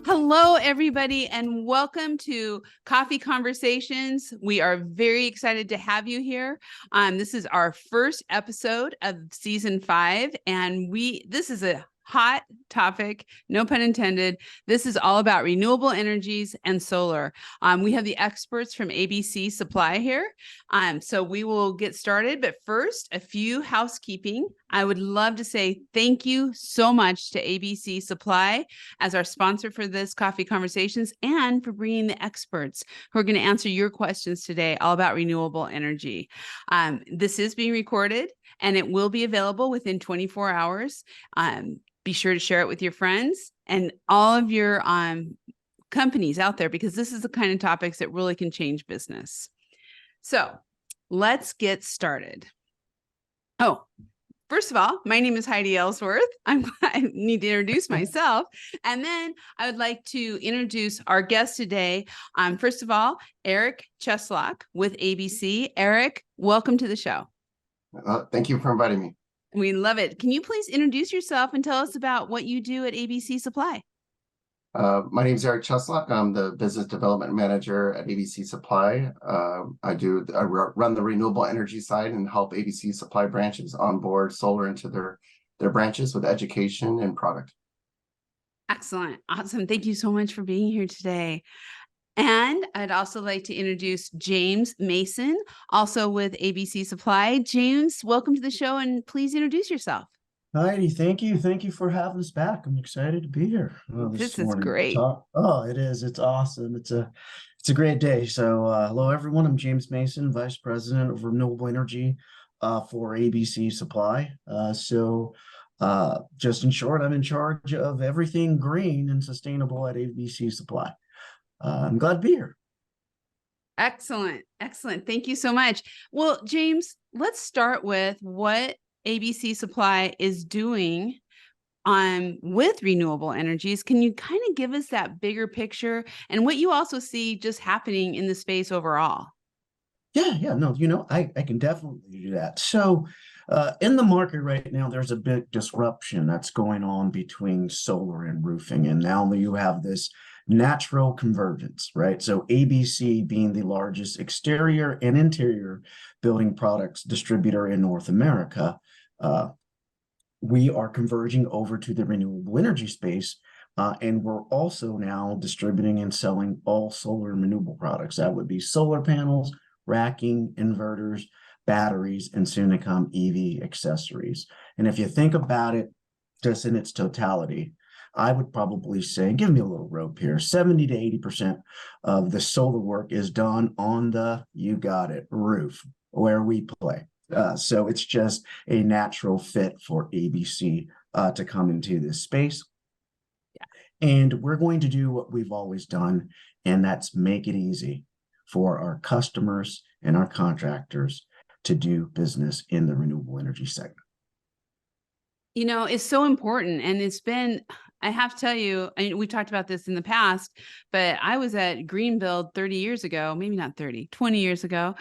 Hello, everybody, and welcome to Coffee Conversations. We are very excited to have you here. This is our first episode of season 5, and this is a hot topic, no pun intended. This is all about renewable energies and solar. We have the experts from ABC Supply here. So we will get started, but first, a few housekeeping. I would love to say thank you so much to ABC Supply as our sponsor for this Coffee Conversations and for bringing the experts who are going to answer your questions today all about renewable energy. This is being recorded and it will be available within 24 hours. Be sure to share it with your friends and all of your companies out there, because this is the kind of topics that really can change business. So let's get started. Oh, first of all, my name is Heidi Ellsworth. I need to introduce myself. And then I would like to introduce our guest today. First of all, Eric Cheslock with ABC. Eric, welcome to the show. Thank you for inviting me. We love it. Can you please introduce yourself and tell us about what you do at ABC Supply? My name is Eric Cheslock. I'm the business development manager at ABC Supply. I run the renewable energy side and help ABC Supply branches onboard solar into their branches with education and product. Excellent. Awesome. Thank you so much for being here today. And I'd also like to introduce James Mason, also with ABC Supply. James, welcome to the show, and please introduce yourself. Heidi, thank you. Thank you for having us back. I'm excited to be here. This is great. It is. It's awesome. It's a great day. So hello, everyone. I'm James Mason, Vice President of Renewable Energy for ABC Supply. Just in short, I'm in charge of everything green and sustainable at ABC Supply. I'm glad to be here. Excellent. Excellent. Thank you so much. Well, James, let's start with what ABC Supply is doing with renewable energies. Can you kind of give us that bigger picture and what you also see just happening in the space overall? Yeah, no, I can definitely do that. So in the market right now, there's a big disruption that's going on between solar and roofing. And now you have this natural convergence, right? So ABC being the largest exterior and interior building products distributor in North America, we are converging over to the renewable energy space. And we're also now distributing and selling all solar and renewable products. That would be solar panels, racking, inverters, batteries, and soon to come EV accessories. And if you think about it just in its totality, I would probably say, give me a little rope here, 70 to 80% of the solar work is done on the, you got it, roof, where we play. So it's just a natural fit for ABC to come into this space. Yeah. And we're going to do what we've always done, and that's make it easy for our customers and our contractors to do business in the renewable energy segment. You know, it's so important. And it's been, I have to tell you, we talked about this in the past, but I was at Greenbuild 30 years ago, maybe not 30, 20 years ago,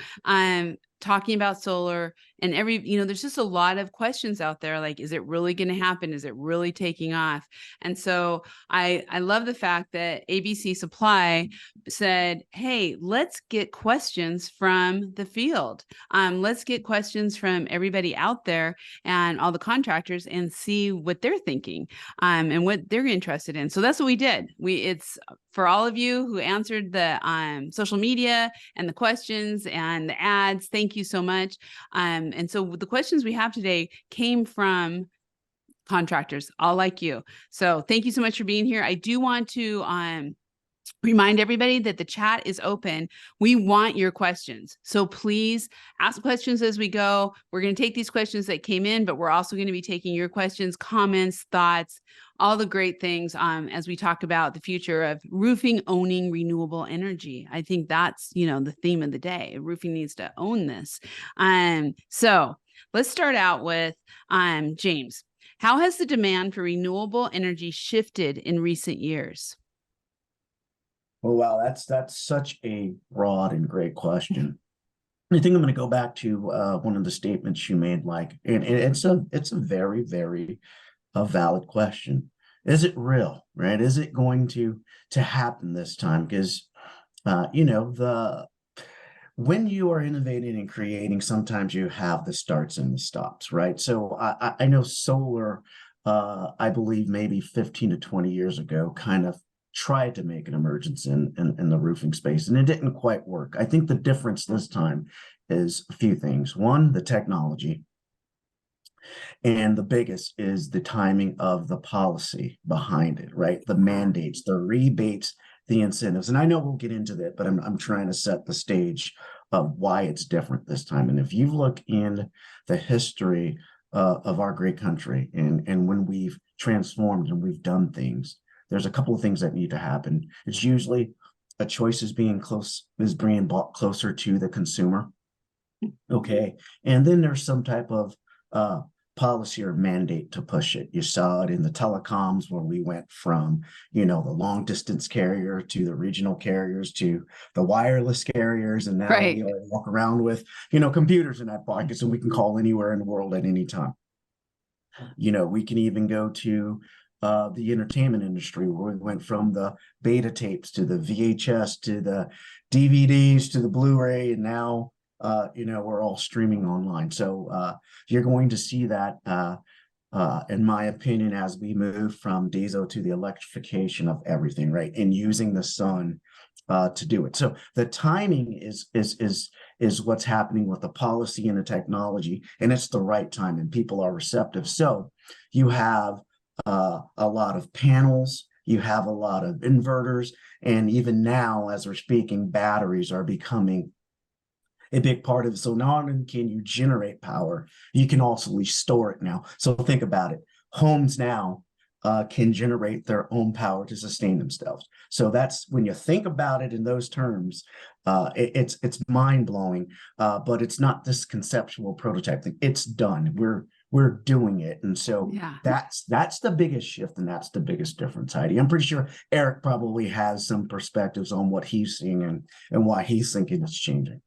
talking about solar and there's just a lot of questions out there. Like, is it really going to happen? Is it really taking off? And so I love the fact that ABC Supply said, hey, let's get questions from the field. Let's get questions from everybody out there and all the contractors and see what they're thinking and what they're interested in. So that's what we did. It's for all of you who answered the social media and the questions and the ads. Thank you so much. And so the questions we have today came from contractors, all like you. So thank you so much for being here. I do want to remind everybody that the chat is open. We want your questions. So please ask questions as we go. We're going to take these questions that came in, but we're also going to be taking your questions, comments, thoughts, all the great things as we talk about the future of roofing owning renewable energy. I think that's, the theme of the day. Roofing needs to own this. So let's start out with James. How has the demand for renewable energy shifted in recent years? Oh, wow, that's such a broad and great question. I think I'm going to go back to one of the statements you made, and it's a very, very valid question. is it real, right? Is it going to happen this time? Because you know, the when you are innovating and creating, sometimes you have the starts and the stops, right? So I know solar, I believe maybe 15 to 20 years ago, kind of tried to make an emergence in the roofing space, and it didn't quite work. I think the difference this time is a few things. One, the technology, and the biggest is the timing of the policy behind it, right? The mandates, the rebates, the incentives. And I know we'll get into that, but I'm trying to set the stage of why it's different this time. And if you look in the history of our great country, and when we've transformed and we've done things, there's a couple of things that need to happen. It's usually a choice is being brought closer to the consumer. Okay. And then there's some type of uh, policy or mandate to push it. You saw it in the telecoms where we went from, you know, the long distance carrier to the regional carriers to the wireless carriers. And now we Right. all walk around with, you know, computers in that pocket so we can call anywhere in the world at any time. You know, we can even go to the entertainment industry where we went from the beta tapes to the VHS to the DVDs to the Blu-ray, and now you know, we're all streaming online. So you're going to see that, in my opinion, as we move from diesel to the electrification of everything, right, and using the sun to do it. So the timing is what's happening with the policy and the technology, and it's the right time, and people are receptive. So you have a lot of panels, you have a lot of inverters, and even now, as we're speaking, batteries are becoming a big part of it. So not only can you generate power, you can also store it now. So think about it. Homes now can generate their own power to sustain themselves. So that's when you think about it in those terms, it's mind blowing. But it's not this conceptual prototype thing. It's done. We're doing it, and so Yeah. that's the biggest shift, and that's the biggest difference, Heidi. I'm pretty sure Eric probably has some perspectives on what he's seeing and why he's thinking it's changing.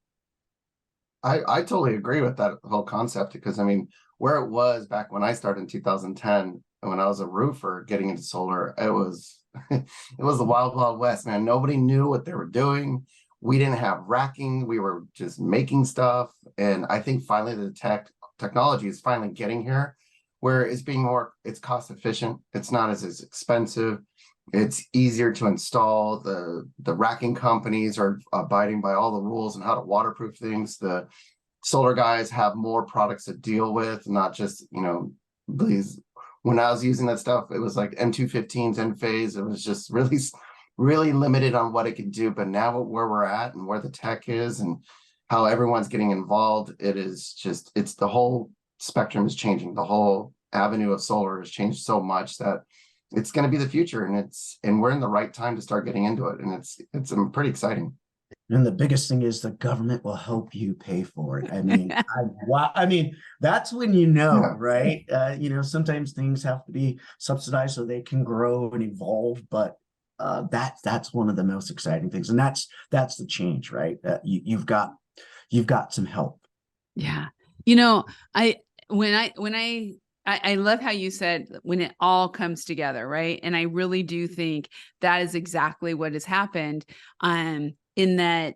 I totally agree with that whole concept, because I mean, where it was back when I started in 2010, when I was a roofer getting into solar, it was it was the wild, wild west, man. Nobody knew what they were doing. We didn't have racking. We were just making stuff. And I think finally the technology is finally getting here, where it's being it's cost efficient. It's not as expensive. It's easier to install. The racking companies are abiding by all the rules and how to waterproof things. The solar guys have more products to deal with, not just, you know, these. When I was using that stuff, it was like M215s, Enphase. It was just really limited on what it could do. But now where we're at and where the tech is and how everyone's getting involved, it's the whole spectrum is changing. The whole avenue of solar has changed so much that it's going to be the future, and we're in the right time to start getting into it, and it's pretty exciting. And the biggest thing is the government will help you pay for it. I mean, I mean, that's when you know, Yeah. right? You know, sometimes things have to be subsidized so they can grow and evolve, but that's one of the most exciting things, and that's the change, right? You've got some help. Yeah. You know, I love how you said when it all comes together, right? And I really do think that is exactly what has happened. In that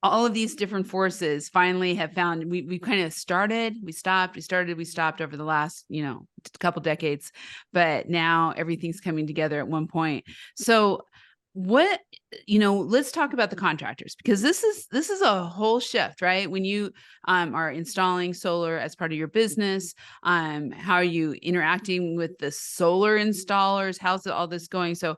all of these different forces finally have found we kind of started, we stopped over the last, you know, couple decades, but now everything's coming together at one point. So what, you know, let's talk about the contractors, because this is a whole shift, right? When you are installing solar as part of your business, how are you interacting with the solar installers? How's all this going? So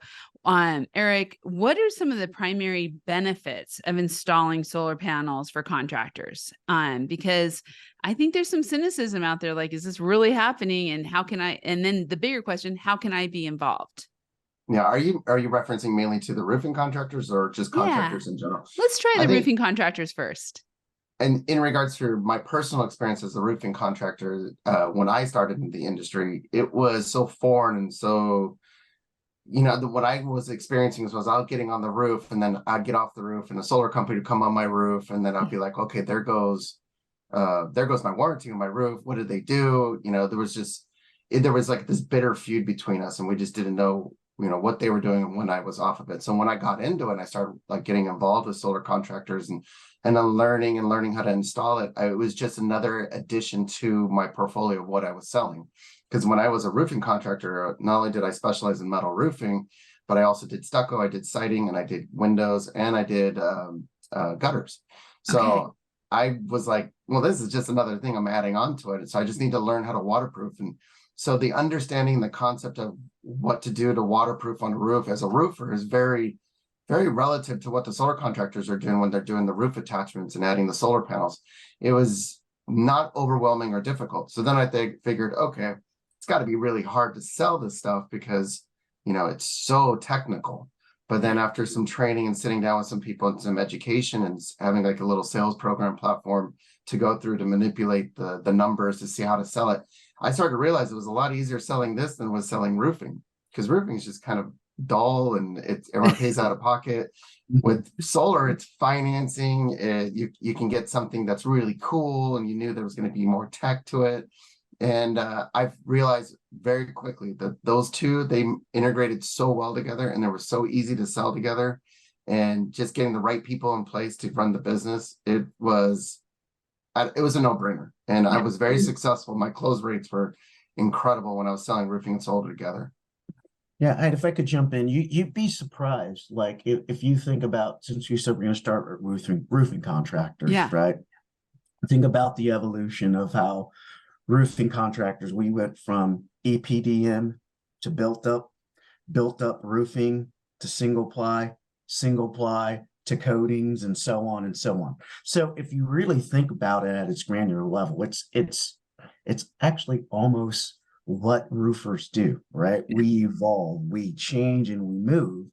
Eric, what are some of the primary benefits of installing solar panels for contractors? Because I think there's some cynicism out there, like, is this really happening? And how can I, and then the bigger question, how can I be involved? Yeah, are you referencing mainly to the roofing contractors or just Yeah. contractors in general? Let's try I the think, roofing contractors first. and in regards to my personal experience as a roofing contractor, when I started in the industry, it was so foreign and so, you know, what I was experiencing was I was getting on the roof, and then I'd get off the roof and a solar company would come on my roof, and then I'd be like, okay, there goes my warranty on my roof. What did they do? You know, there was just, there was like this bitter feud between us, and we just didn't know, what they were doing when I was off of it. So when I got into it, and I started like getting involved with solar contractors and then learning how to install it. It was just another addition to my portfolio of what I was selling. Because when I was a roofing contractor, not only did I specialize in metal roofing, but I also did stucco, I did siding, and I did windows, and I did gutters. So Okay. I was like, well, this is just another thing I'm adding on to it. So I just need to learn how to waterproof. And so the understanding the concept of what to do to waterproof on a roof as a roofer is very, very relative to what the solar contractors are doing when they're doing the roof attachments and adding the solar panels. It was not overwhelming or difficult. So then I figured, okay, it's got to be really hard to sell this stuff because, it's so technical. But then after some training and sitting down with some people and some education and having like a little sales program platform to go through to manipulate the numbers to see how to sell it, I started to realize it was a lot easier selling this than was selling roofing, because roofing is just kind of dull and everyone pays out of pocket. With solar, it's financing. You can get something that's really cool, and you knew there was going to be more tech to it. And I've realized very quickly that those two, they integrated so well together, and they were so easy to sell together. And just getting the right people in place to run the business, it was a no-brainer. And I was very successful. My close rates were incredible when I was selling roofing and solar together. Yeah, and if I could jump in, you'd be surprised. Like if you think about, since you said we're going to start with roofing contractors, Yeah. right? Think about the evolution of how roofing contractors, we went from EPDM to built up roofing to single ply to coatings, and so on and so on. So if you really think about it at its granular level, it's actually almost what roofers do, right? We evolve, we change, and we move.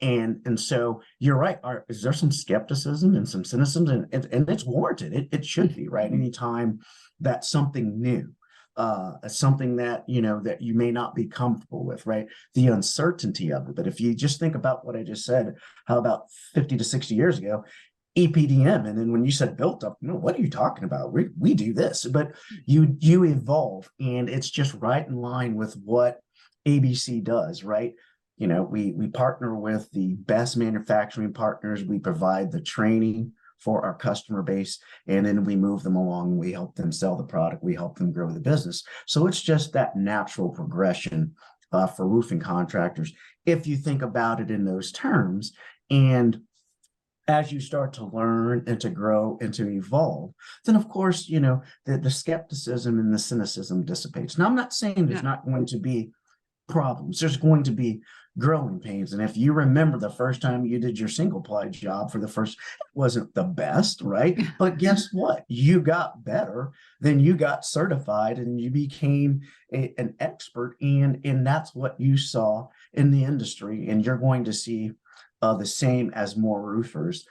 And so you're right. Is there some skepticism and some cynicism? And it's warranted. It should be, right? Anytime that's something new, something that that you may not be comfortable with, right? The uncertainty of it. But if you just think about what I just said, how about 50 to 60 years ago, EPDM, and then when you said built up, what are you talking about? We do this, but you evolve, and it's just right in line with what ABC does, right? We partner with the best manufacturing partners. We provide the training for our customer base, and then we move them along. We help them sell the product. We help them grow the business. So it's just that natural progression for roofing contractors, if you think about it in those terms. And as you start to learn and to grow and to evolve, then of course, the skepticism and the cynicism dissipates. Now, I'm not saying there's not going to be problems. There's going to be growing pains. And if you remember the first time you did your single ply job it wasn't the best, right? But guess what? You got better, then you got certified, and you became an expert. And that's what you saw in the industry. And you're going to see the same as more roofers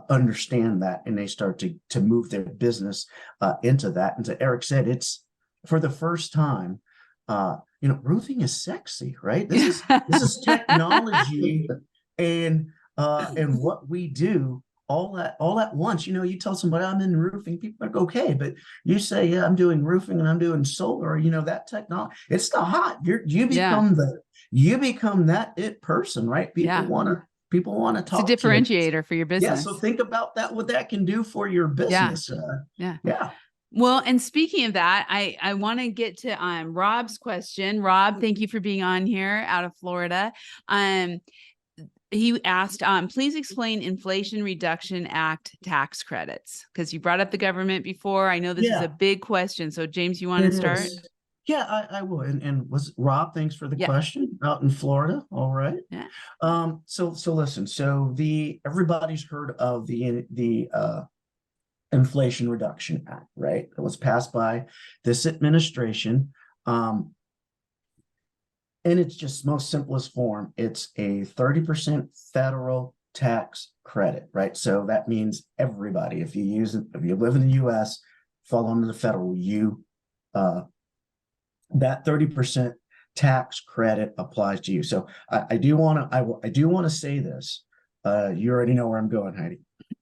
understand that, and they start to move their business into that. And as Eric said, it's for the first time, roofing is sexy, right? This is technology, and what we do all at once. You tell somebody I'm in roofing, people are like, okay, but you say, yeah, I'm doing roofing and I'm doing solar, that technology, it's the hot. You become that it person, right? People want to talk. It's a differentiator for your business. Yeah. So think about that, what that can do for your business. Yeah. Well, and speaking of that, I want to get to Rob's question. Rob, thank you for being on here out of Florida. He asked, please explain Inflation Reduction Act tax credits, because you brought up the government before. I know this is a big question. So James, you want to start? Yeah, I will. And was Rob, thanks for the question, out in Florida. All right. Yeah. So listen, so everybody's heard of the Inflation Reduction Act, right? It was passed by this administration. In its just most simplest form, it's a 30% federal tax credit, right? So that means everybody, if you live in the US, fall under the federal, that 30% tax credit applies to you. So I do want to say this. You already know where I'm going, Heidi.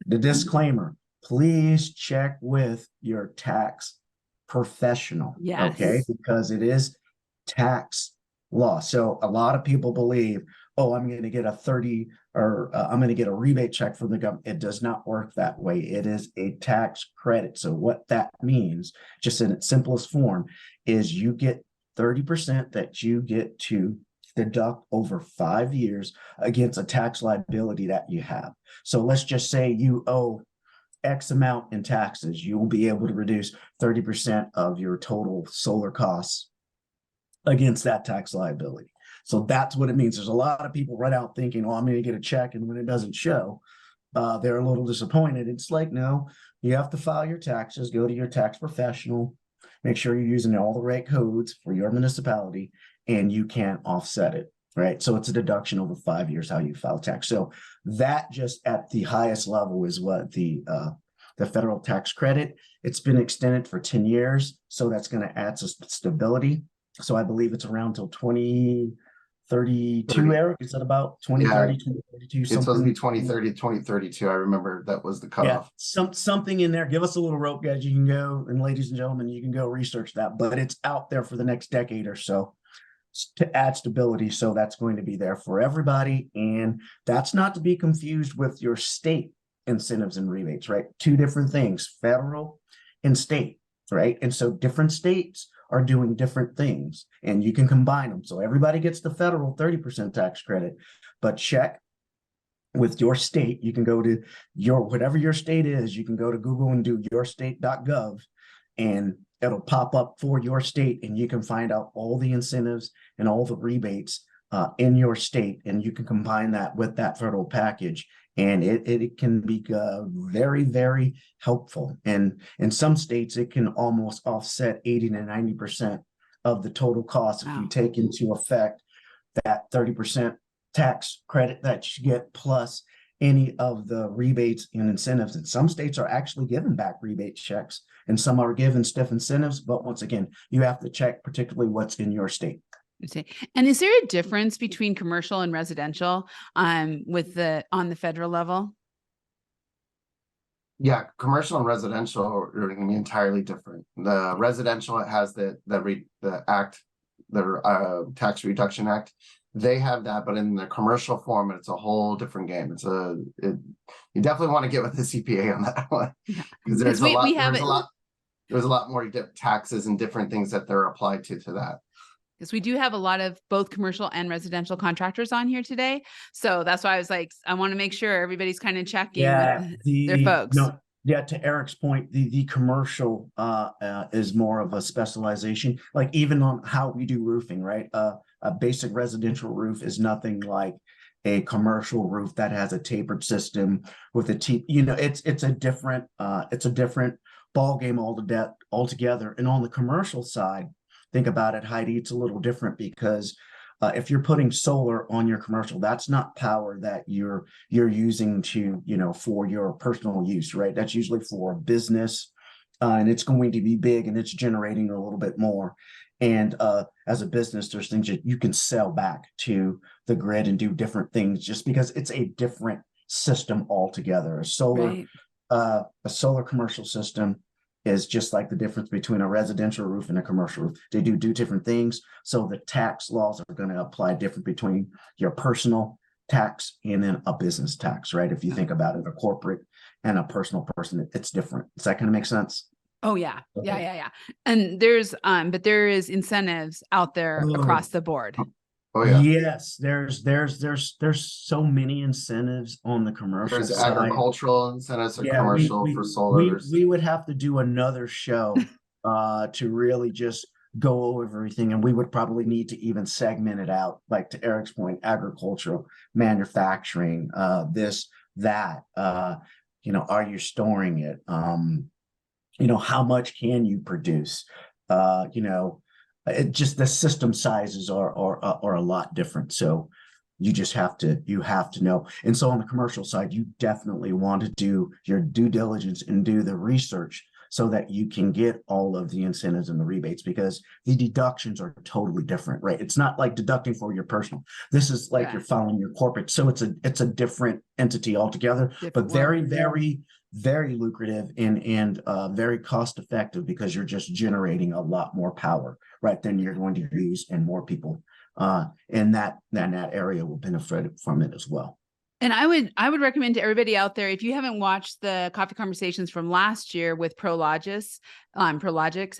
The disclaimer: please check with your tax professional. Yes. Okay, because it is tax law. So a lot of people believe, oh, I'm going to get a 30 or I'm going to get a rebate check from the government. It does not work that way. It is a tax credit. So what that means, just in its simplest form, is you get 30% that you get to deduct over 5 years against a tax liability that you have. So let's just say you owe X amount in taxes. You will be able to reduce 30% of your total solar costs against that tax liability. So that's what it means. There's a lot of people right out thinking, oh, I'm going to get a check. And when it doesn't show, they're a little disappointed. It's like, no, you have to file your taxes, go to your tax professional, make sure you're using all the right codes for your municipality, and you can offset it, right? So it's a deduction over 5 years how you file tax. So that just at the highest level is what the federal tax credit. It's been extended for 10 years. So that's going to add some stability. So I believe it's around till 2032, Eric. Is that about 2030, 2032? It's supposed to Something be 2030, 2032. I remember that was the yeah, cutoff. something in there. Give us a little rope, guys. You can go, and ladies and gentlemen, you can go research that, but it's out there for the next decade or so to add stability. So that's going to be there for everybody. And that's not to be confused with your state incentives and rebates, right? Two different things, federal and state, right? And so different states are doing different things and you can combine them. So everybody gets the federal 30% tax credit, but check with your state. You can go to whatever your state is, you can go to Google and do yourstate.gov and it'll pop up for your state and you can find out all the incentives and all the rebates in your state, and you can combine that with that federal package, and it can be very, very helpful. And in some states, it can almost offset 80 to 90% of the total cost if you take into effect that 30% tax credit that you get plus any of the rebates and incentives. And some states are actually giving back rebate checks and some are giving stiff incentives. But once again, you have to check particularly what's in your state. And is there a difference between commercial and residential on the federal level? Yeah, commercial and residential are going to be entirely different. The residential, it has the Tax Reduction Act. They have that, but in the commercial form, it's a whole different game. You definitely want to get with the CPA on that one because there's a lot more taxes and different things that they're applied to that. Because we do have a lot of both commercial and residential contractors on here today. So that's why I was like, I want to make sure everybody's kind of checking with their folks. Yeah, to Eric's point, the commercial is more of a specialization, like even on how we do roofing, right? A basic residential roof is nothing like a commercial roof that has a tapered system with a it's a different ball game altogether. And on the commercial side, think about it, Heidi, it's a little different because if you're putting solar on your commercial, that's not power that you're using to, for your personal use, right? That's usually for business and it's going to be big and it's generating a little bit more. And as a business, there's things that you can sell back to the grid and do different things just because it's a different system altogether. A solar commercial system is just like the difference between a residential roof and a commercial roof. They do different things. So the tax laws are going to apply different between your personal tax and then a business tax, right? If you think about it, a corporate and a personal person, it's different. Does that kind of make sense? Oh yeah. Okay. Yeah. And but there is incentives out there across the board. Oh yeah. Yes, there's so many incentives on the commercial side. Agricultural incentives or commercial for solar. We would have to do another show to really just go over everything, and we would probably need to even segment it out, like to Eric's point, agricultural, manufacturing, this, that, are you storing it? How much can you produce? It just the system sizes are a lot different. So you have to know. And so on the commercial side, you definitely want to do your due diligence and do the research so that you can get all of the incentives and the rebates, because the deductions are totally different, right? It's not like deducting for your personal. This is like you're filing your corporate. So it's a different entity altogether, but very, very very lucrative and very cost effective, because you're just generating a lot more power, right, than you're going to use, and more people in that area will benefit from it as well. And I would recommend to everybody out there, if you haven't watched the coffee conversations from last year with Prologis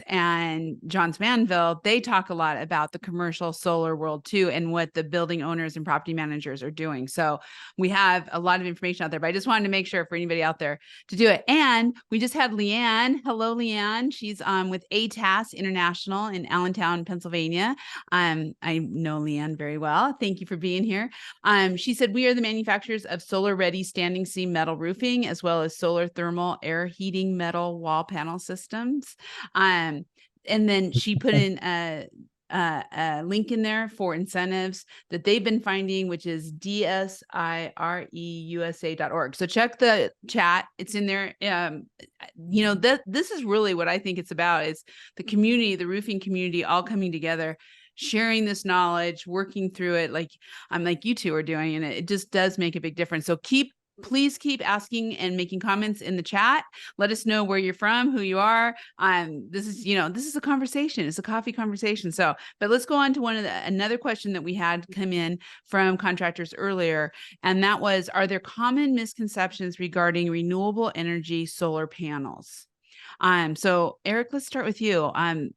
and Johns Manville, they talk a lot about the commercial solar world too, and what the building owners and property managers are doing. So we have a lot of information out there, but I just wanted to make sure for anybody out there to do it. And we just had Leanne. Hello, Leanne. She's with ATAS International in Allentown, Pennsylvania. I know Leanne very well. Thank you for being here. She said, we are the manufacturers of solar ready standing seam metal roofing, as well as solar thermal air heating metal wall panel systems. And then she put in a link in there for incentives that they've been finding, which is dsireusa.org. So check the chat. It's in there. This is really what I think it's about, is the community, the roofing community, all coming together, sharing this knowledge, working through it like you two are doing, and it just does make a big difference. So please keep asking and making comments in the chat. Let us know where you're from, who you are. This is a conversation. It's a coffee conversation. So, but let's go on to another question that we had come in from contractors earlier. And that was, are there common misconceptions regarding renewable energy solar panels? So Eric, let's start with you.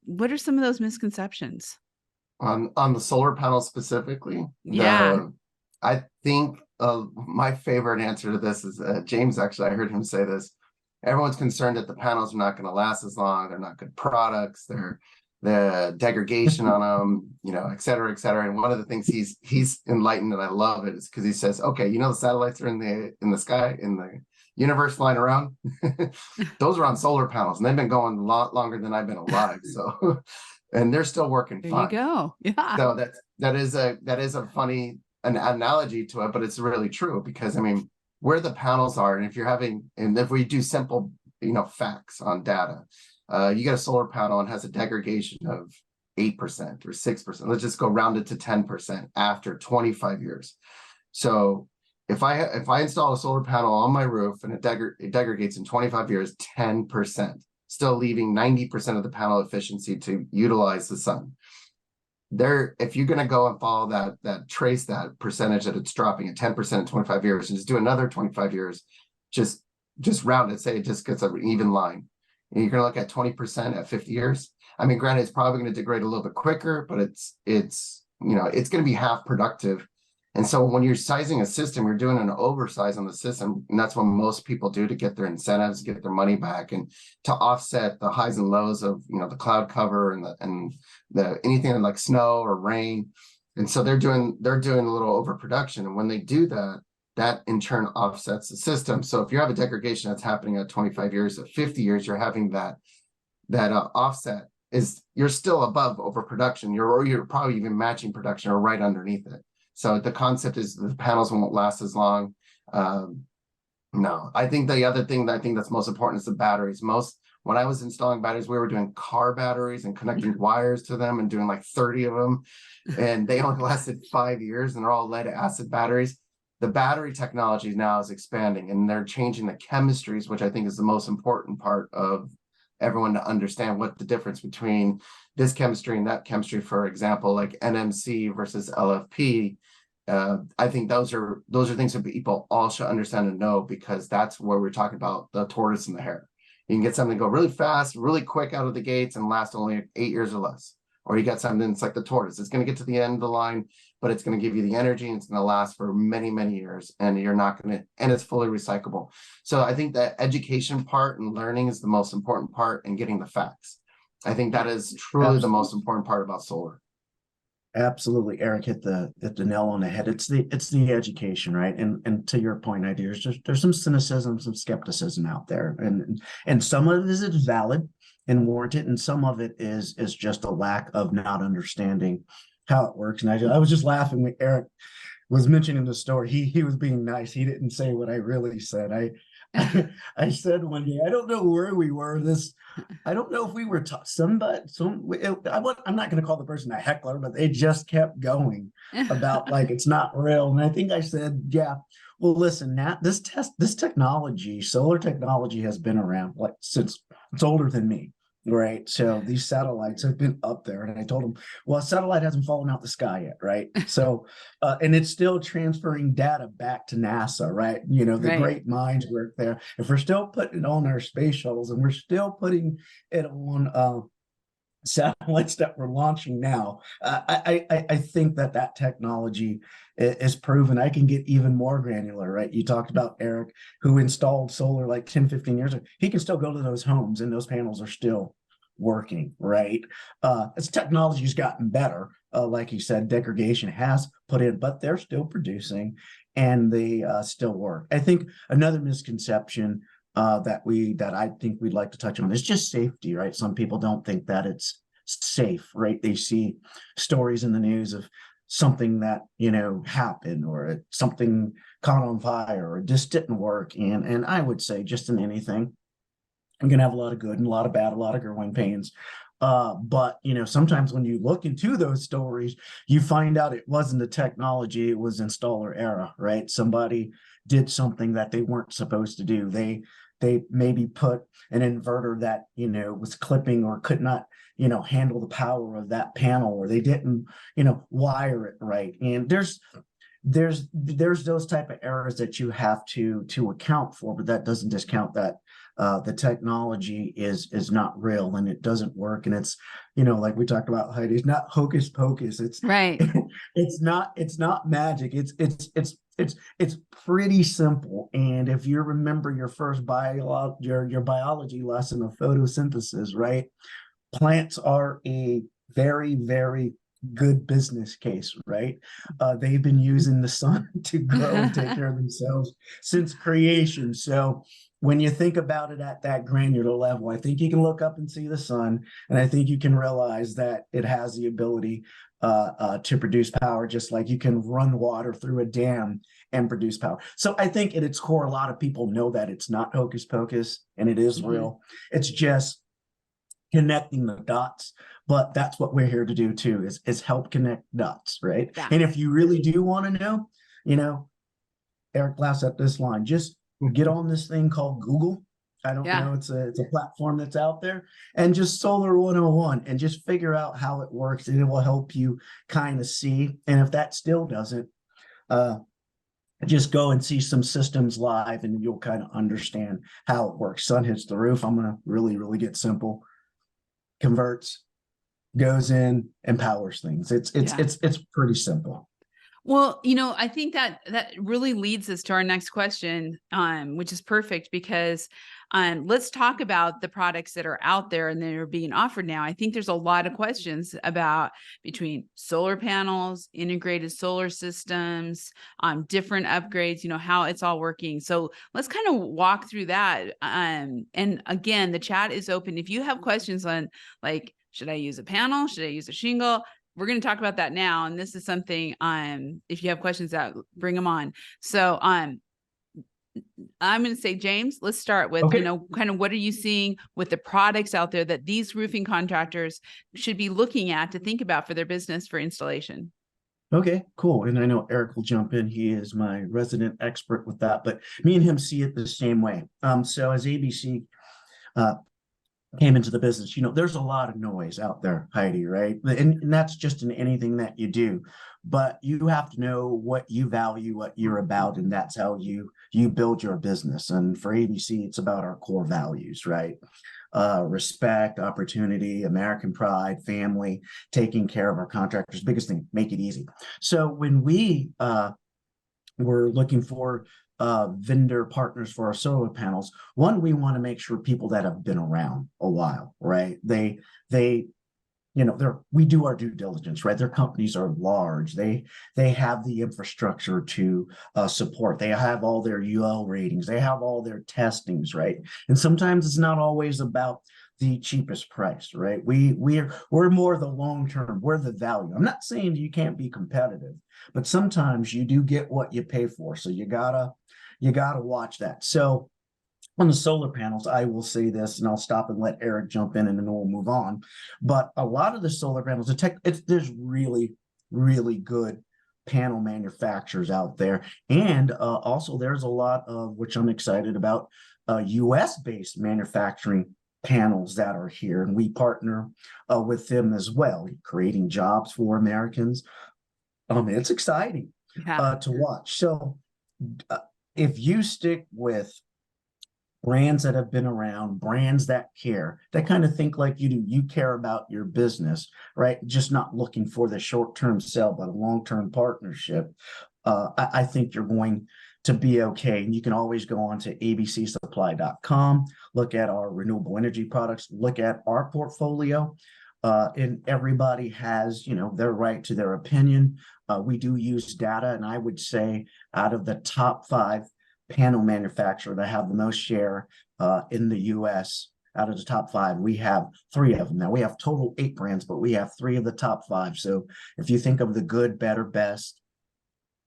What are some of those misconceptions? On the solar panel specifically? Yeah. I think my favorite answer to this is James, actually, I heard him say this. Everyone's concerned that the panels are not going to last as long. They're not good products. They're the degradation on them, et cetera, et cetera. And one of the things he's enlightened, and I love it, is because he says, okay, the satellites are in the sky, in the universe flying around. Those are on solar panels, and they've been going a lot longer than I've been alive. So, and they're still working fine. There you go. Yeah. So that is a funny an analogy to it, but it's really true, because where the panels are, and if we do simple facts on data, you get a solar panel and has a degradation of 8% or 6%. Let's just go round it to 10% after 25 years. So if I install a solar panel on my roof and it degrades in 25 years 10%, still leaving 90% of the panel efficiency to utilize the sun. If you're going to go and follow trace that percentage that it's dropping at 10% in 25 years, and just do another 25 years, just round it, say it just gets an even line, and you're going to look at 20% at 50 years. Granted, it's probably going to degrade a little bit quicker, but it's going to be half productive. And so when you're sizing a system, you're doing an oversize on the system, and that's what most people do to get their incentives, get their money back, and to offset the highs and lows of the cloud cover and the anything like snow or rain. And so they're doing a little overproduction, and when they do that, that in turn offsets the system. So if you have a degradation that's happening at 25 years, at 50 years, you're having that offset you're still above overproduction. You're probably even matching production or right underneath it. So the concept is the panels won't last as long. No, I think the other thing that I think that's most important is the batteries. When I was installing batteries, we were doing car batteries and connecting wires to them and doing like 30 of them. And they only lasted 5 years, and they're all lead acid batteries. The battery technology now is expanding, and they're changing the chemistries, which I think is the most important part of everyone to understand what the difference between this chemistry and that chemistry, for example, like NMC versus LFP. I think those are things that people all should understand and know, because that's where we're talking about the tortoise and the hare. You can get something to go really fast, really quick out of the gates and last only 8 years or less. Or you got something that's like the tortoise. It's going to get to the end of the line, but it's going to give you the energy, and it's going to last for many, many years, and and it's fully recyclable. So I think that education part and learning is the most important part, and getting the facts. I think that is truly the most important part about solar. Absolutely. Eric hit the nail on the head. It's the education, right? And to your point, there's some cynicism, some skepticism out there, and some of it is valid and warranted, and some of it is just a lack of not understanding how it works. And I was just laughing when Eric was mentioning the story. He was being nice. He didn't say what I really said. I said one day, I don't know where we were. I don't know if we were taught somebody. I'm not going to call the person a heckler, but they just kept going about like it's not real. And I think I said, yeah. Well, listen, Nat, this technology, solar technology, has been around like since it's older than me. Right. So these satellites have been up there. And I told them, well, a satellite hasn't fallen out the sky yet. Right. So, and it's still transferring data back to NASA. Right. You know, the Right. great minds work there. If we're still putting it on our space shuttles and we're still putting it on satellites that we're launching now, I think that technology is proven. I can get even more granular, right? You talked about Eric, who installed solar like 10, 15 years ago. He can still go to those homes and those panels are still working, right? As technology's gotten better, like you said, degradation has put in, but they're still producing and they still work. I think another misconception that I think we'd like to touch on is just safety, right? Some people don't think that it's safe, right? They see stories in the news of something that, you know, happened or something caught on fire or just didn't work. And I would say just in anything, I'm gonna have a lot of good and a lot of bad, a lot of growing pains. But you know, sometimes when you look into those stories, you find out it wasn't the technology, it was installer error, right? Somebody did something that they weren't supposed to do. They maybe put an inverter that, you know, was clipping or could not, you know, handle the power of that panel, or they didn't, you know, wire it right. And there's those type of errors that you have to account for, but that doesn't discount that the technology is not real and it doesn't work. And it's, you know, like we talked about, Heidi, it's not hocus pocus. It's Right. it's not magic. It's pretty simple. And if you remember your first your biology lesson of photosynthesis, right? Plants are a very, very good business case, right? They've been using the sun to grow and take care of themselves since creation. So when you think about it at that granular level, I think you can look up and see the sun, and I think you can realize that it has the ability to produce power, just like you can run water through a dam and produce power. So I think at its core, a lot of people know that it's not hocus pocus and it is real. It's just connecting the dots, but that's what we're here to do too, is help connect dots, right? Yeah. And if you really do want to know, you know, Eric laughs at this line, just get on this thing called Google. I don't know, it's a platform that's out there, and just Solar 101 and just figure out how it works, and it will help you kind of see. And if that still doesn't, just go and see some systems live and you'll kind of understand how it works. Sun hits the roof. I'm gonna really get simple. Converts, goes in, and powers things. It's pretty simple. Well, you know, I think that really leads us to our next question, which is perfect because let's talk about the products that are out there and that are being offered now. I think there's a lot of questions about between solar panels, integrated solar systems, different upgrades, you know, how it's all working. So let's kind of walk through that. And again, the chat is open. If you have questions on like, should I use a panel? Should I use a shingle? We're going to talk about that now. And this is something, if you have questions that bring them on. So, I'm going to say, James, let's start with, you know, kind of what are you seeing with the products out there that these roofing contractors should be looking at to think about for their business for installation? Okay, cool. And I know Eric will jump in. He is my resident expert with that, but me and him see it the same way. So as ABC, came into the business, you know, there's a lot of noise out there, Heidi, right? And that's just in anything that you do, but you have to know what you value, what you're about, and that's how you build your business. And for ABC, it's about our core values, right? Respect, opportunity, American pride, family, taking care of our contractors. Biggest thing, make it easy. So when we were looking for vendor partners for our solar panels, one, we want to make sure people that have been around a while, right? They you know, we do our due diligence, right? Their companies are large. They have the infrastructure to support. They have all their UL ratings. They have all their testings, right? And sometimes it's not always about the cheapest price, right? We're more the long term. We're the value. I'm not saying you can't be competitive, but sometimes you do get what you pay for. So you gotta watch that. So On the solar panels, I will say this, and I'll stop and let Eric jump in, and then we'll move on. But a lot of the solar panels, there's really, really good panel manufacturers out there, and also there's a lot of, which I'm excited about, U.S.-based manufacturing panels that are here, and we partner with them as well, creating jobs for Americans. It's exciting to watch. So if you stick with brands that have been around, brands that care, that kind of think like you do, you care about your business, right? Just not looking for the short-term sale, but a long-term partnership. I think you're going to be okay. And you can always go on to abcsupply.com, look at our renewable energy products, look at our portfolio. And everybody has, their right to their opinion. We do use data, and I would say out of the top 5 panel manufacturer that have the most share in the US, out of the top 5, we have 3 of them. Now we have total 8 brands, but we have 3 of the top 5. So if you think of the good, better, best,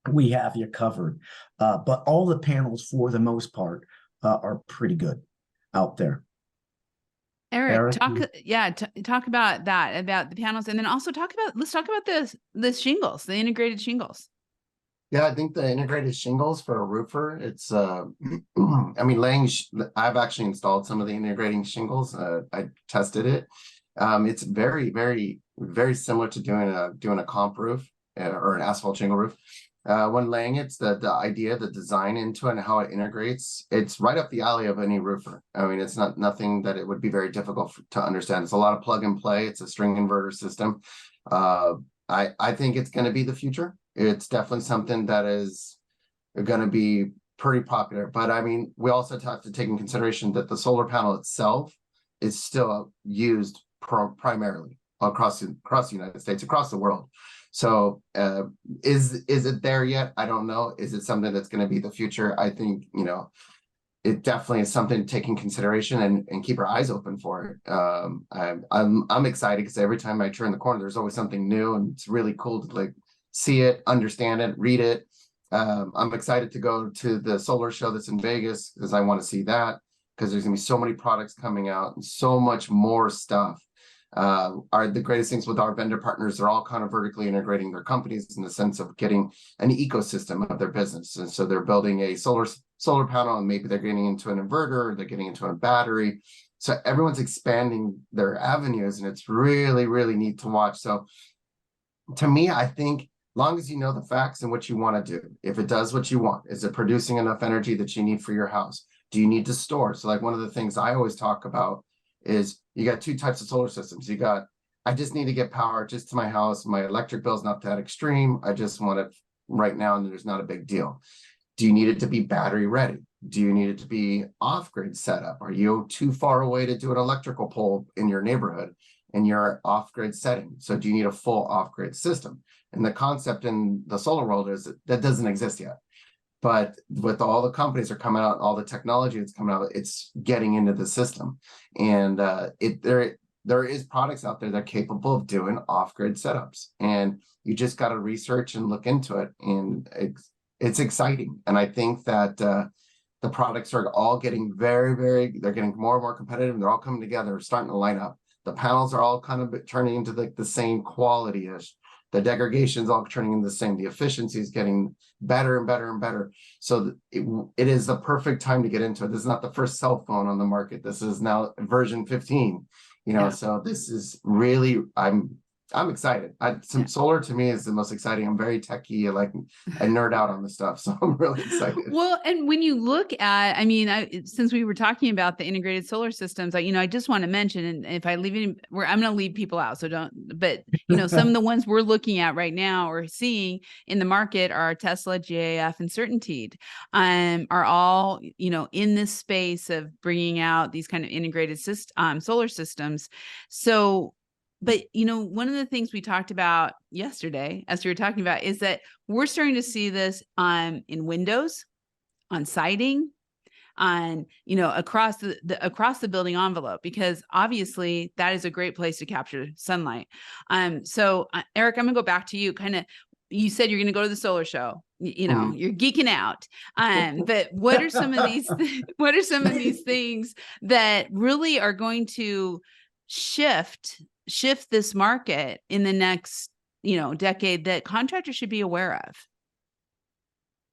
we have you covered. But all the panels, for the most part, are pretty good out there. Eric, talk about that, about the panels, and then also let's talk about the shingles, the integrated shingles. Yeah, I think the integrated shingles for a roofer, it's I mean, I've actually installed some of the integrating shingles. I tested it. It's very, very, very similar to doing a comp roof or an asphalt shingle roof. When laying it, the idea, the design into it and how it integrates, it's right up the alley of any roofer. I mean, it's nothing that it would be very difficult to understand. It's a lot of plug and play. It's a string inverter system. I think it's going to be the future. It's definitely something that is going to be pretty popular. But I mean, we also have to take in consideration that the solar panel itself is still used primarily across the United States, across the world. So is it there yet? I don't know. Is it something that's going to be the future? I think, it definitely is something to take in consideration and keep our eyes open for it. I'm excited because every time I turn the corner, there's always something new, and it's really cool to see it, understand it, read it. I'm excited to go to the solar show that's in Vegas because I want to see that, because there's gonna be so many products coming out and so much more stuff. Are the greatest things with our vendor partners, they're all kind of vertically integrating their companies in the sense of getting an ecosystem of their business. And so they're building a solar panel, and maybe they're getting into an inverter, or they're getting into a battery. So everyone's expanding their avenues, and it's really, really neat to watch. So to me, I think long as you know the facts and what you want to do, if it does what you want, is it producing enough energy that you need for your house? Do you need to store? So one of the things I always talk about is you got 2 types of solar systems. You got, I just need to get power just to my house. My electric bill is not that extreme. I just want it right now, and there's not a big deal. Do you need it to be battery ready? Do you need it to be off-grid setup? Are you too far away to do an electrical pole in your neighborhood and you're off-grid setting? So do you need a full off-grid system? And the concept in the solar world is that doesn't exist yet. But with all the companies are coming out, all the technology that's coming out, it's getting into the system. And there is products out there that are capable of doing off-grid setups. And you just got to research and look into it. And it's exciting. And I think that the products are all getting they're getting more and more competitive. They're all coming together, starting to line up. The panels are all kind of turning into the same quality-ish. The degradation is all turning into the same. The efficiency is getting better and better and better. So it is the perfect time to get into it. This is not the first cell phone on the market. This is now version 15. So this is really, I'm excited. Solar to me is the most exciting. I'm very techie. I nerd out on this stuff. So I'm really excited. Well, and when you look at, since we were talking about the integrated solar systems, I just want to mention, and if I leave it, I'm going to leave people out. So but some of the ones we're looking at right now or seeing in the market are Tesla, GAF, and Certainteed, are all, in this space of bringing out these kind of integrated solar systems. So, but, one of the things we talked about yesterday, as we were talking about, is that we're starting to see this in windows, on siding, on, across the building envelope, because obviously that is a great place to capture sunlight. So Eric, I'm gonna go back to you. Kind of, you said you're going to go to the solar show. You know, you're geeking out. But what are some of these, what are some of these things that really are going to shift this market in the next, decade that contractors should be aware of?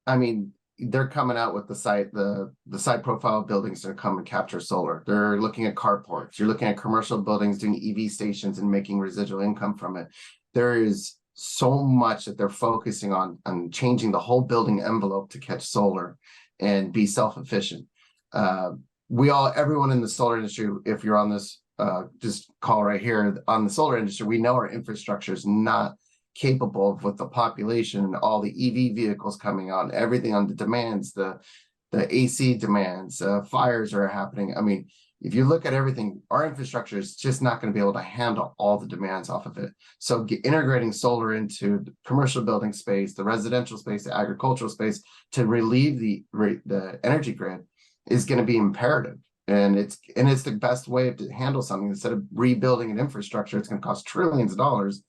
I mean, they're coming out with the site profile buildings that come and capture solar. They're looking at carports. You're looking at commercial buildings doing EV stations and making residual income from it. There is so much that they're focusing on changing the whole building envelope to catch solar and be self-efficient. Everyone in the solar industry, if you're on this just call right here on the solar industry, we know our infrastructure is not capable of, with the population and all the EV vehicles coming on, everything on the demands, the AC demands, fires are happening. I mean, if you look at everything, our infrastructure is just not going to be able to handle all the demands off of it. So integrating solar into the commercial building space, the residential space, the agricultural space to relieve the energy grid is going to be imperative. And it's the best way to handle something. Instead of rebuilding an infrastructure, it's going to cost trillions of dollars.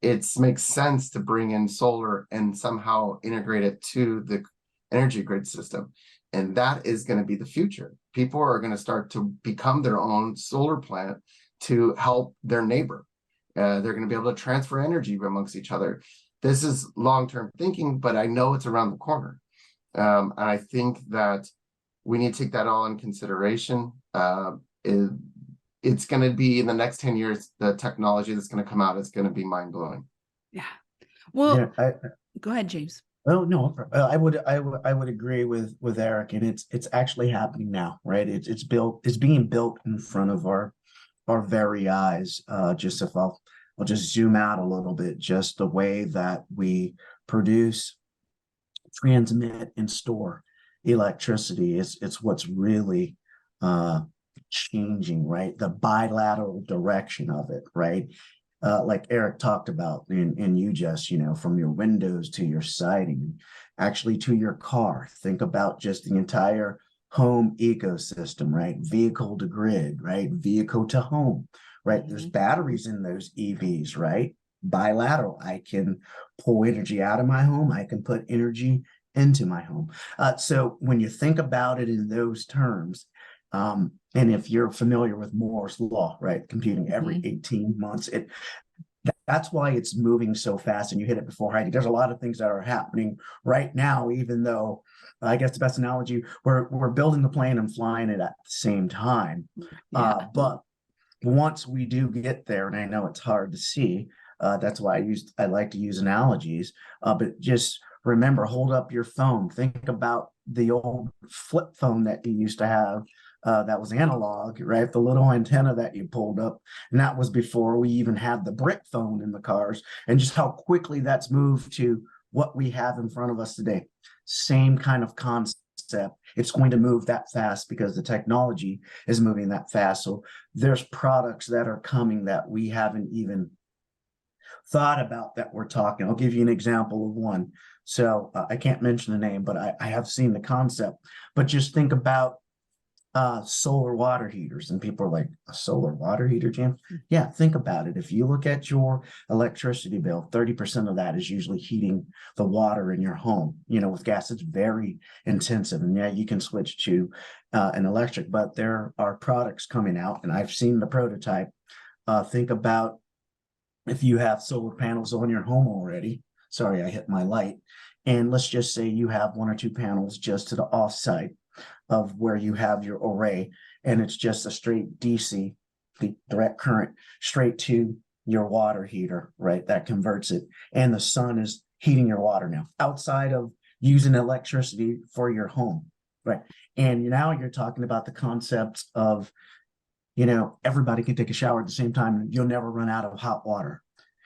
It makes sense to bring in solar and somehow integrate it to the energy grid system. And that is going to be the future. People are going to start to become their own solar plant to help their neighbor. They're going to be able to transfer energy amongst each other. This is long-term thinking, but I know it's around the corner. And I think that we need to take that all in consideration. It's going to be in the next 10 years, the technology that's going to come out is going to be mind-blowing. Yeah. Well, Yeah, go ahead, James. Oh no, I would agree with Eric, and it's actually happening now, right? It's being built in front of our very eyes. I'll just zoom out a little bit, just the way that we produce, transmit, and store electricity. It's what's really changing, right? The bilateral direction of it, right? Like Eric talked about, and you just, from your windows to your siding, actually to your car. Think about just the entire home ecosystem, right? Vehicle to grid, right? Vehicle to home, right? There's batteries in those EVs, right? Bilateral. I can pull energy out of my home. I can put energy into my home. So when you think about it in those terms, and if you're familiar with Moore's law, right, computing every 18 months, that's why it's moving so fast. And you hit it before, Heidi. There's a lot of things that are happening right now, even though I guess the best analogy, we're building the plane and flying it at the same time. But once we do get there, and I know it's hard to see, that's why I like to use analogies, but just remember, hold up your phone. Think about the old flip phone that you used to have. That was analog, right? The little antenna that you pulled up. And that was before we even had the brick phone in the cars, and just how quickly that's moved to what we have in front of us today. Same kind of concept. It's going to move that fast because the technology is moving that fast. So there's products that are coming that we haven't even thought about that we're talking. I'll give you an example of one. So I can't mention the name, but I have seen the concept. But just think about solar water heaters, and people are like, a solar water heater, Jim? Yeah, think about it. If you look at your electricity bill, 30% of that is usually heating the water in your home. With gas, it's very intensive, and yeah, you can switch to an electric, but there are products coming out, and I've seen the prototype. Think about if you have solar panels on your home already. Sorry, I hit my light. And let's just say you have one or two panels just to the offsite of where you have your array, and it's just a straight DC, the direct current, straight to your water heater, right? That converts it, and the sun is heating your water now, outside of using electricity for your home, right? And now you're talking about the concepts of, everybody can take a shower at the same time, and you'll never run out of hot water,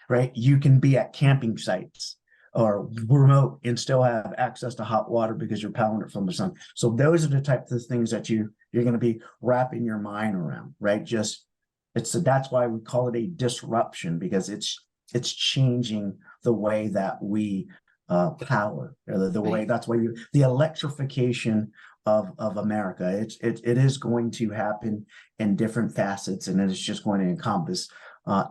right? You can be at camping sites or remote and still have access to hot water because you're powering it from the sun. So those are the types of things that you're going to be wrapping your mind around, right? That's why we call it a disruption, because it's changing the way that we power, or the way, that's why the electrification of America. It is going to happen in different facets, and it is just going to encompass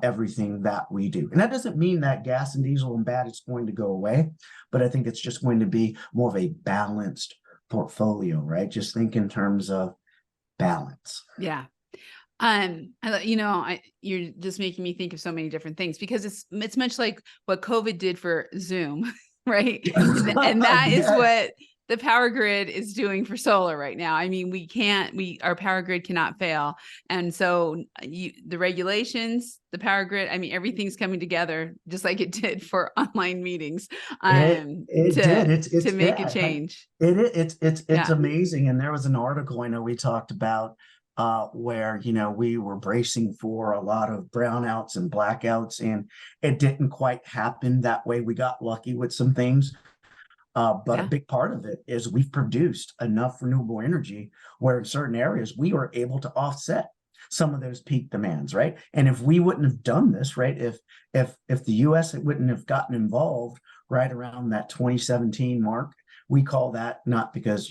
everything that we do. And that doesn't mean that gas and diesel and bad is going to go away, but I think it's just going to be more of a balanced portfolio, right? Just think in terms of balance. Yeah. You're just making me think of so many different things, because it's much like what COVID did for Zoom, right? And that is Yes. what the power grid is doing for solar right now. I mean, our power grid cannot fail. And so the regulations, the power grid, I mean, everything's coming together just like it did for online meetings, It did. It's to make a yeah, change. it's Yeah. amazing. And there was an article I know we talked about where we were bracing for a lot of brownouts and blackouts, and it didn't quite happen that way. We got lucky with some things. But a Yeah. big part of it is we've produced enough renewable energy where in certain areas we were able to offset some of those peak demands, right? And if we wouldn't have done this, right, if the US wouldn't have gotten involved right around that 2017 mark, we call that, not because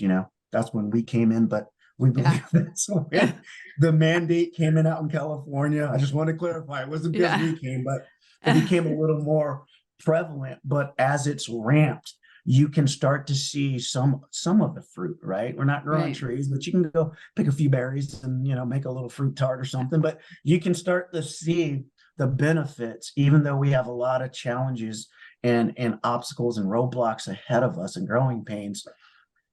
that's when we came in, but we believe that's when the mandate came in out in California. I just want to clarify, it wasn't because we came, but it became a little more prevalent. But as it's ramped, you can start to see some of the fruit, right? We're not growing trees, but you can go pick a few berries and make a little fruit tart or something. But you can start to see the benefits, even though we have a lot of challenges and obstacles and roadblocks ahead of us and growing pains.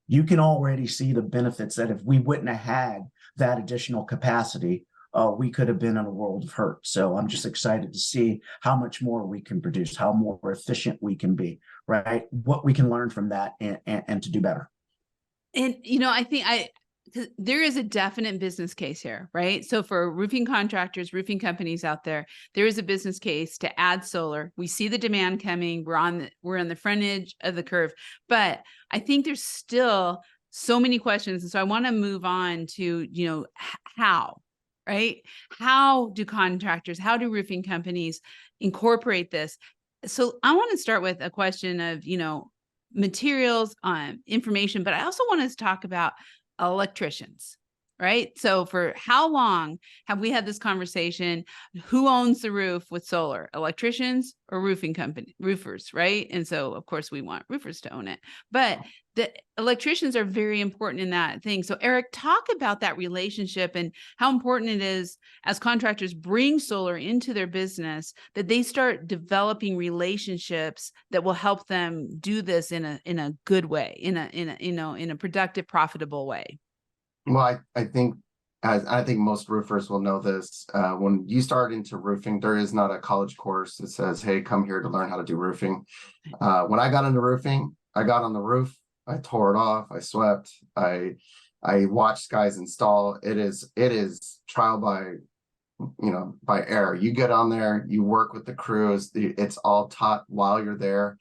You can already see the benefits that if we wouldn't have had that additional capacity, we could have been in a world of hurt. So I'm just excited to see how much more we can produce, how more efficient we can be, right? What we can learn from that and to do better. And, I think there is a definite business case here, right? So for roofing contractors, roofing companies out there is a business case to add solar. We see the demand coming. We're on the front edge of the curve, but I think there's still so many questions. And so I want to move on to, how, right? How do roofing companies incorporate this? So I want to start with a question of, materials, information, but I also want to talk about electricians, right? So for how long have we had this conversation? Who owns the roof with solar, electricians or roofers, right? And so of course we want roofers to own it, but the electricians are very important in that thing. So Eric, talk about that relationship and how important it is as contractors bring solar into their business, that they start developing relationships that will help them do this in a good way, in a productive, profitable way. Well, I think most roofers will know this. When you start into roofing, there is not a college course that says, "Hey, come here to learn how to do roofing." When I got into roofing, I got on the roof, I tore it off, I swept, I watched guys install. It is trial by error. You get on there, you work with the crews. It's all taught while you're there.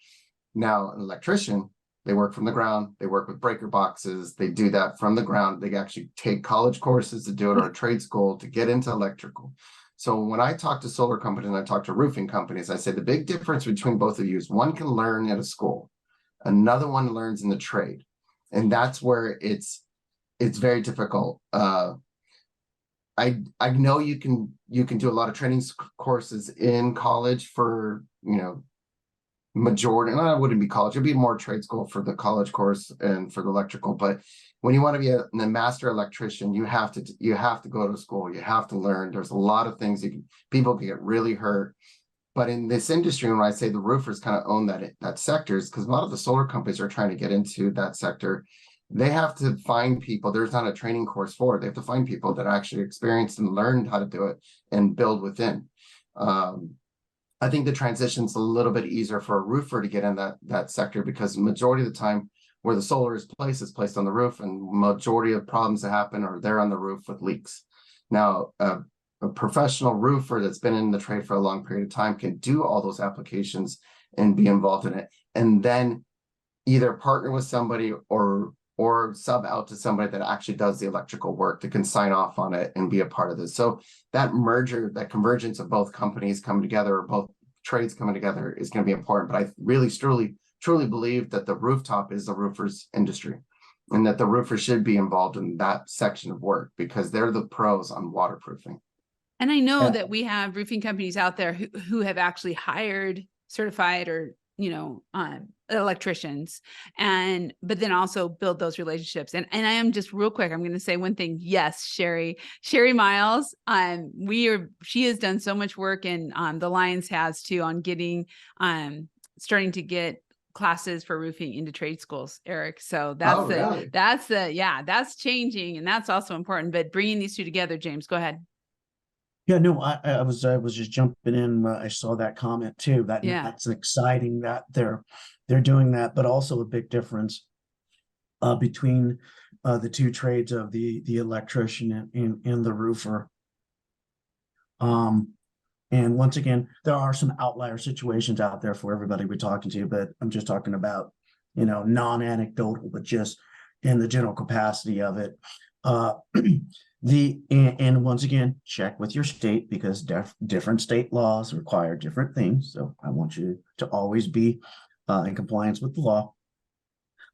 Now, an electrician, they work from the ground. They work with breaker boxes. They do that from the ground. They actually take college courses to do it, or a trade school to get into electrical. So when I talk to solar companies and I talk to roofing companies, I say the big difference between both of you is one can learn at a school, another one learns in the trade, and that's where it's very difficult. I know you can do a lot of training courses in college for majority, and I wouldn't be college, it'd be more trade school for the college course and for the electrical. But when you want to be a master electrician, you have to go to school, you have to learn. There's a lot of things people can get really hurt. But in this industry, when I say the roofers kind of own that sector, is because a lot of the solar companies are trying to get into that sector. They have to find people. There's not a training course for it. They have to find people that are actually experienced and learned how to do it and build within. I think the transition's a little bit easier for a roofer to get in that sector, because the majority of the time where the solar is placed on the roof, and majority of problems that happen are there on the roof with leaks. Now, a professional roofer that's been in the trade for a long period of time can do all those applications and be involved in it, and then either partner with somebody or sub out to somebody that actually does the electrical work, that can sign off on it and be a part of this. So that merger, that convergence of both companies coming together, or both trades coming together, is going to be important. But I really truly believe that the rooftop is the roofer's industry, and that the roofer should be involved in that section of work, because they're the pros on waterproofing. And I know Yeah. that we have roofing companies out there who have actually hired certified or, electricians, but then also build those relationships. And I am just real quick, I'm going to say one thing. Yes, Sherry Miles, she has done so much work, and the Lions has too, on getting, starting to get classes for roofing into trade schools, Eric. So Oh, really? that's changing, and that's also important. But bringing these two together, James, go ahead. Yeah, no, I was just jumping in. I saw that comment too. Yeah. That's exciting that they're doing that, but also a big difference between the two trades of the electrician and the roofer. And once again, there are some outlier situations out there for everybody we're talking to, but I'm just talking about, non-anecdotal, but just in the general capacity of it. And once again, check with your state, because different state laws require different things. So I want you to always be in compliance with the law.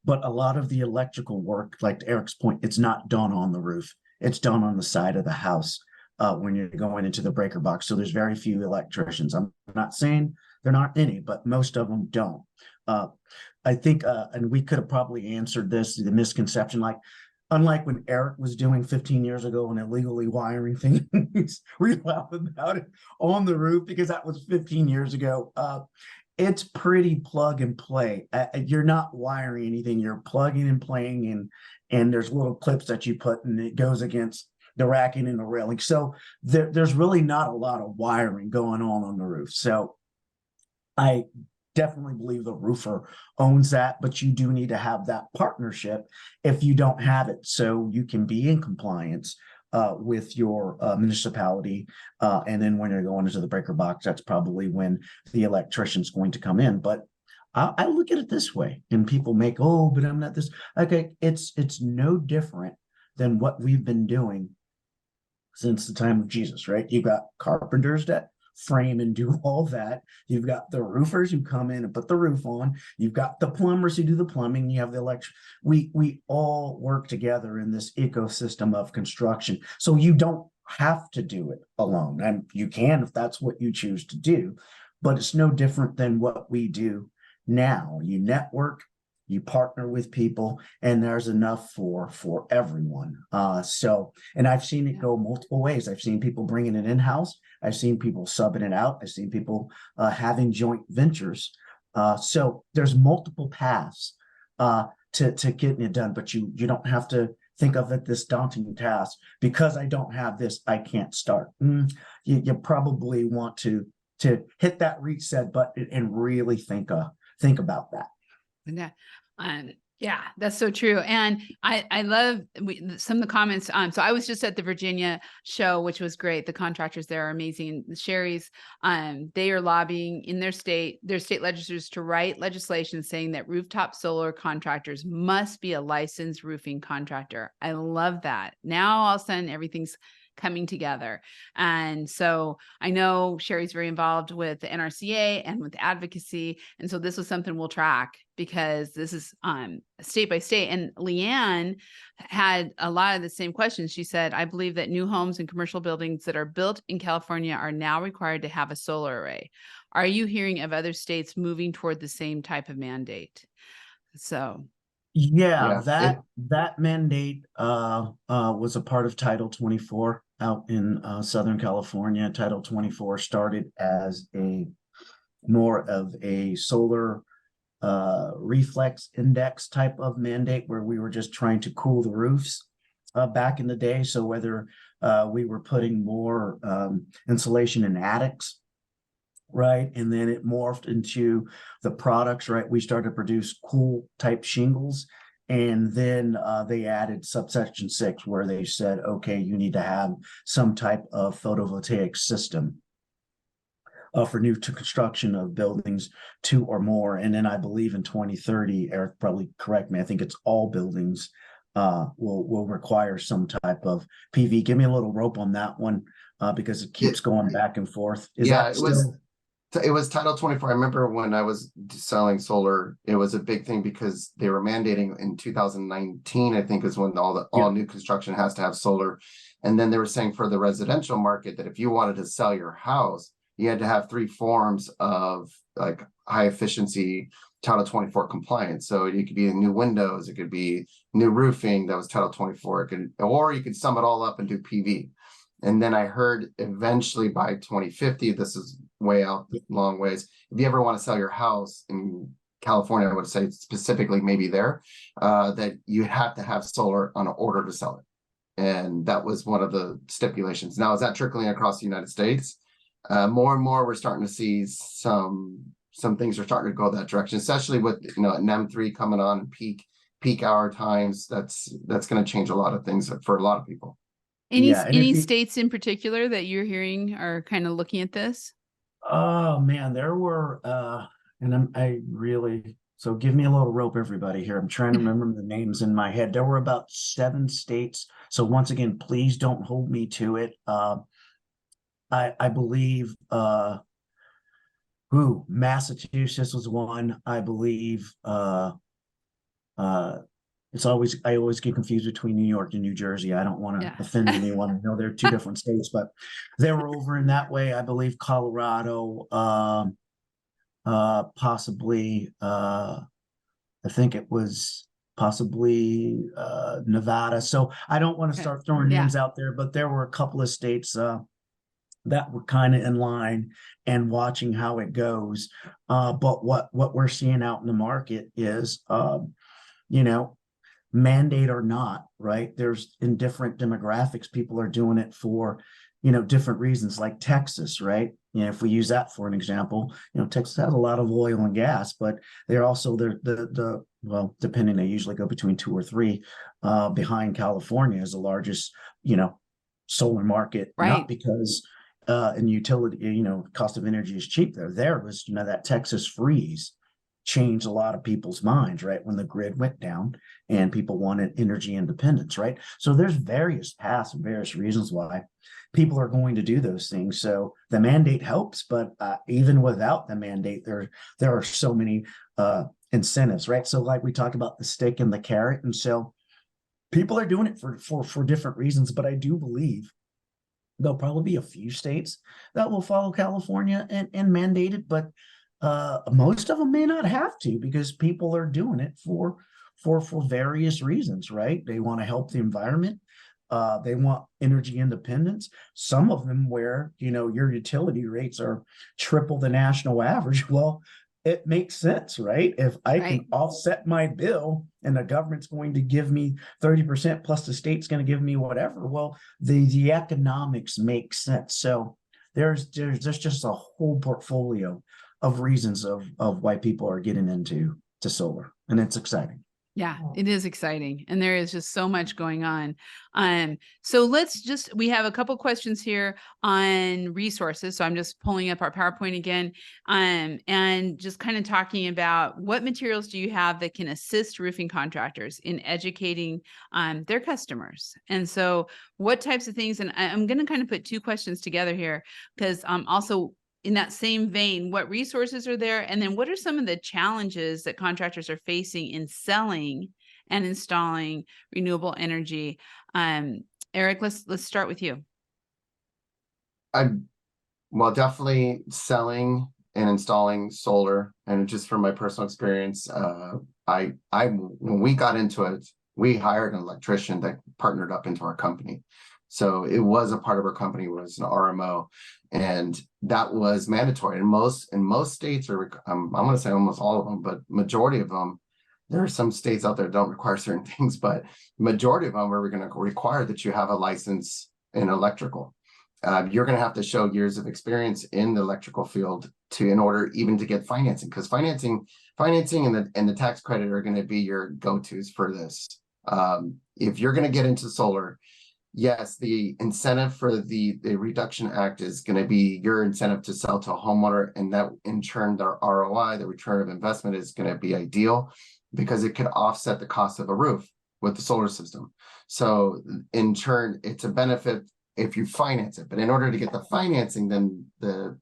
But a lot of the electrical work, like to Eric's point, it's not done on the roof. It's done on the side of the house when you're going into the breaker box. So there's very few electricians. I'm not saying there aren't any, but most of them don't. I think, and we could have probably answered this, the misconception, like, unlike when Eric was doing 15 years ago and illegally wiring things, we laugh about it on the roof because that was 15 years ago. It's pretty plug and play. You're not wiring anything. You're plugging and playing, and there's little clips that you put, and it goes against the racking and the railing. So there's really not a lot of wiring going on the roof. So I definitely believe the roofer owns that, but you do need to have that partnership if you don't have it, so you can be in compliance with your municipality. And then when you're going into the breaker box, that's probably when the electrician's going to come in. But I look at it this way, and people make, oh, but I'm not this. Okay, it's no different than what we've been doing since the time of Jesus, right? You've got carpenters that frame and do all that. You've got the roofers who come in and put the roof on. You've got the plumbers who do the plumbing. You have the electric. We all work together in this ecosystem of construction. So you don't have to do it alone, and you can if that's what you choose to do. But it's no different than what we do now. You network, you partner with people, and there's enough for everyone. And I've seen it go multiple ways. I've seen people bringing it in-house. I've seen people subbing it out. I've seen people having joint ventures. So there's multiple paths to getting it done, but you don't have to think of it this daunting task. Because I don't have this, I can't start. You probably want to hit that reset button and really think about that. Yeah, that's so true. And I love some of the comments. So I was just at the Virginia show, which was great. The contractors there are amazing. Sherry's, they are lobbying in their state legislators to write legislation saying that rooftop solar contractors must be a licensed roofing contractor. I love that. Now all of a sudden everything's coming together. And so I know Sherry's very involved with the NRCA and with advocacy. And so this was something we'll track, because this is state by state. And Leanne had a lot of the same questions. She said, I believe that new homes and commercial buildings that are built in California are now required to have a solar array. Are you hearing of other states moving toward the same type of mandate? So Yeah, Yeah, that mandate was a part of Title 24 out in Southern California. Title 24 started as a more of a solar reflex index type of mandate, where we were just trying to cool the roofs back in the day. So whether we were putting more insulation in attics, right, and then it morphed into the products, right? We started to produce cool type shingles, and then they added subsection 6, where they said, okay, you need to have some type of photovoltaic system for new to construction of buildings 2 or more. And then I believe in 2030, Eric, probably correct me, I think it's all buildings will require some type of PV. Give me a little rope on that one, because it keeps going back and forth. Is yeah, that it was. still? So it was Title 24. I remember when I was selling solar, it was a big thing because they were mandating in 2019, I think is when all new construction has to have solar. And then they were saying for the residential market that if you wanted to sell your house, you had to have 3 forms of like high efficiency Title 24 compliance. So it could be new windows, it could be new roofing that was Title 24, or you could sum it all up and do PV. And then I heard eventually by 2050, this is way out long ways. If you ever want to sell your house in California, I would say specifically maybe there, that you have to have solar on order to sell it. And that was one of the stipulations. Now, is that trickling across the United States? More and more, we're starting to see some things are starting to go that direction, especially with an M3 coming on and peak hour times. That's going to change a lot of things for a lot of people. Any states in particular that you're hearing are kind of looking at this? Oh man, there were so give me a little rope, everybody here. I'm trying to remember the names in my head. There were about 7 states. So once again, please don't hold me to it. I believe Massachusetts was one. I believe I always get confused between New York and New Jersey. I don't want to offend anyone. I know they're 2 different states, but they were over in that way. I believe Colorado, possibly, I think it was possibly Nevada. So I don't want to start throwing names out there, but there were a couple of states that were kind of in line and watching how it goes. But what we're seeing out in the market is, mandate or not, right? There's in different demographics, people are doing it for, different reasons, like Texas, right? If we use that for an example, Texas has a lot of oil and gas, but they're also well, depending, they usually go between 2 or 3 behind California as the largest, solar market, right? Not because in utility, cost of energy is cheap there. There was, that Texas freeze changed a lot of people's minds, right? When the grid went down and people wanted energy independence, right? So there's various paths and various reasons why people are going to do those things. So the mandate helps, but even without the mandate, there are so many incentives, right? So like we talked about the stick and the carrot, and so people are doing it for different reasons. But I do believe there'll probably be a few states that will follow California and mandate it, but most of them may not have to, because people are doing it for various reasons, right? They want to help the environment. They want energy independence. Some of them where, your utility rates are triple the national average. Well, it makes sense, right? If I can offset my bill and the government's going to give me 30% plus the state's going to give me whatever, well, the economics make sense. So there's just a whole portfolio of reasons of why people are getting into solar, and it's exciting. Yeah, it is exciting. And there is just so much going on. So we have a couple questions here on resources. So I'm just pulling up our PowerPoint again, and just kind of talking about what materials do you have that can assist roofing contractors in educating their customers. And so what types of things, and I'm going to kind of put 2 questions together here, because also in that same vein, what resources are there? And then what are some of the challenges that contractors are facing in selling and installing renewable energy? Eric, let's start with you. Well, definitely selling and installing solar, and just from my personal experience, when we got into it, we hired an electrician that partnered up into our company. So it was a part of our company, was an RMO, and that was mandatory. And most states are, I'm going to say almost all of them, but majority of them, there are some states out there that don't require certain things, but majority of them are going to require that you have a license in electrical. You're going to have to show years of experience in the electrical field in order even to get financing, because financing and the tax credit are going to be your go-tos for this. If you're going to get into solar, yes, the incentive for the Reduction Act is going to be your incentive to sell to a homeowner, and that in turn, their ROI, the return of investment, is going to be ideal because it could offset the cost of a roof with the solar system. So in turn, it's a benefit if you finance it. But in order to get the financing, then the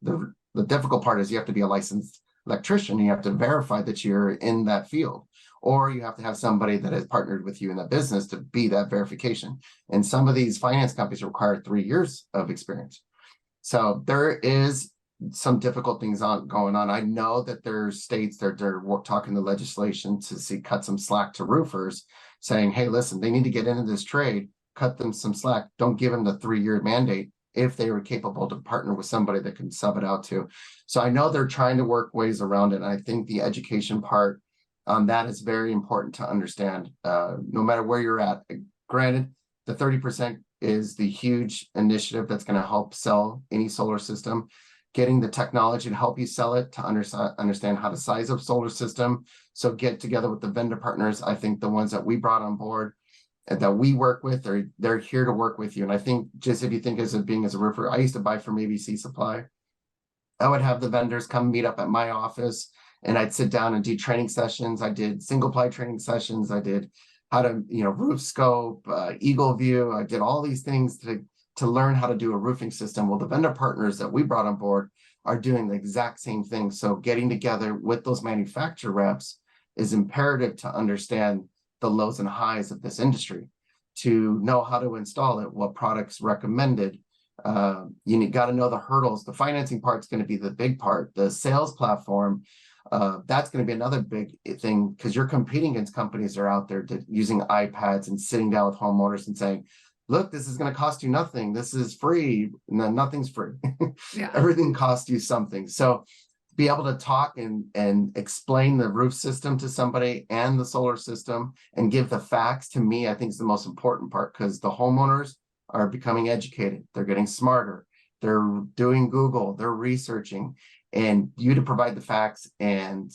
The difficult part is you have to be a licensed electrician. You have to verify that you're in that field, or you have to have somebody that has partnered with you in that business to be that verification. And some of these finance companies require 3 years of experience. So there is some difficult things going on. I know that there's states that they're talking to legislation to see cut some slack to roofers, saying, hey, listen, they need to get into this trade, cut them some slack. Don't give them the 3-year mandate if they were capable to partner with somebody that can sub it out to. So I know they're trying to work ways around it. And I think the education part on that is very important to understand, no matter where you're at. Granted, the 30% is the huge initiative that's going to help sell any solar system. Getting the technology to help you sell it, to understand how to size up solar system. So get together with the vendor partners. I think the ones that we brought on board and that we work with, they're here to work with you. And I think just if you think as a roofer, I used to buy from ABC Supply. I would have the vendors come meet up at my office, and I'd sit down and do training sessions. I did single ply training sessions. I did how to, roof scope, eagle view. I did all these things to learn how to do a roofing system. Well, the vendor partners that we brought on board are doing the exact same thing. So getting together with those manufacturer reps is imperative to understand the lows and highs of this industry, to know how to install it, what products recommended. You got to know the hurdles. The financing part's going to be the big part. The sales platform, that's going to be another big thing, because you're competing against companies that are out there using iPads and sitting down with homeowners and saying, look, this is going to cost you nothing. This is free. No, nothing's free. Yeah. Everything costs you something. So be able to talk and explain the roof system to somebody and the solar system and give the facts, to me, I think is the most important part, because the homeowners are becoming educated. They're getting smarter. They're doing Google, they're researching, and you to provide the facts and